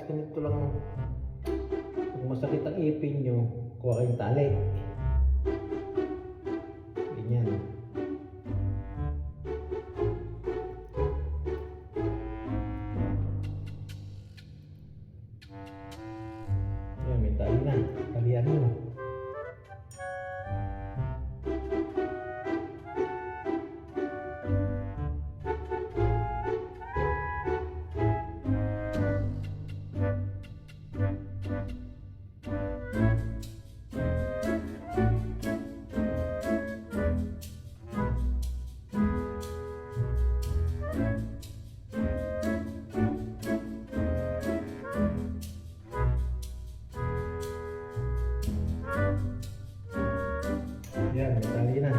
ganito lang. Kung masakit ang ipin nyo, kuha kayong tali. Ganyan. Yan, may tali na. Talian nyo. Yan, may tali na.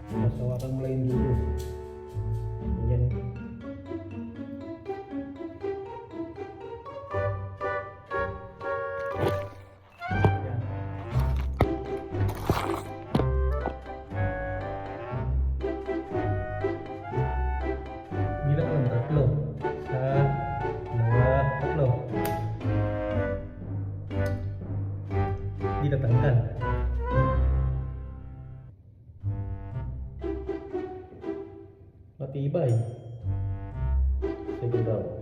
Masawakan mo lang yung dulo. Yan. Yan. Bilang ng tatlo. Isa, dua, tatlo. Hindi natanggal. Matibay. Siguro.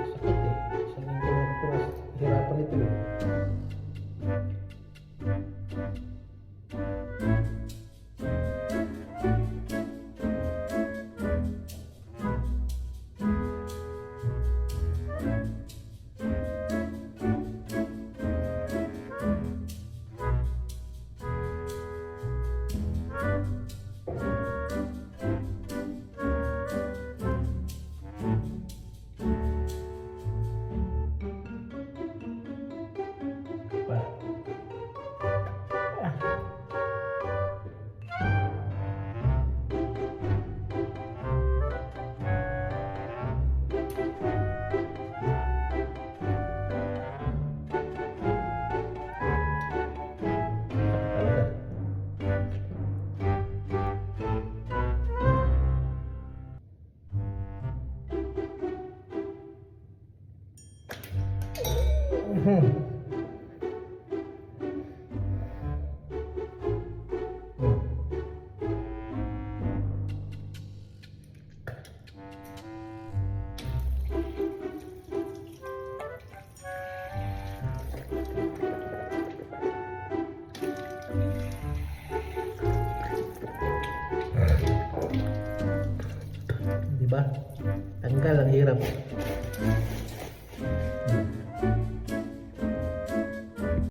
Sakit eh. Isang linggo na ito na hirapan ito eh. Pa. Talaga. Diba? Tanggal ang hirap.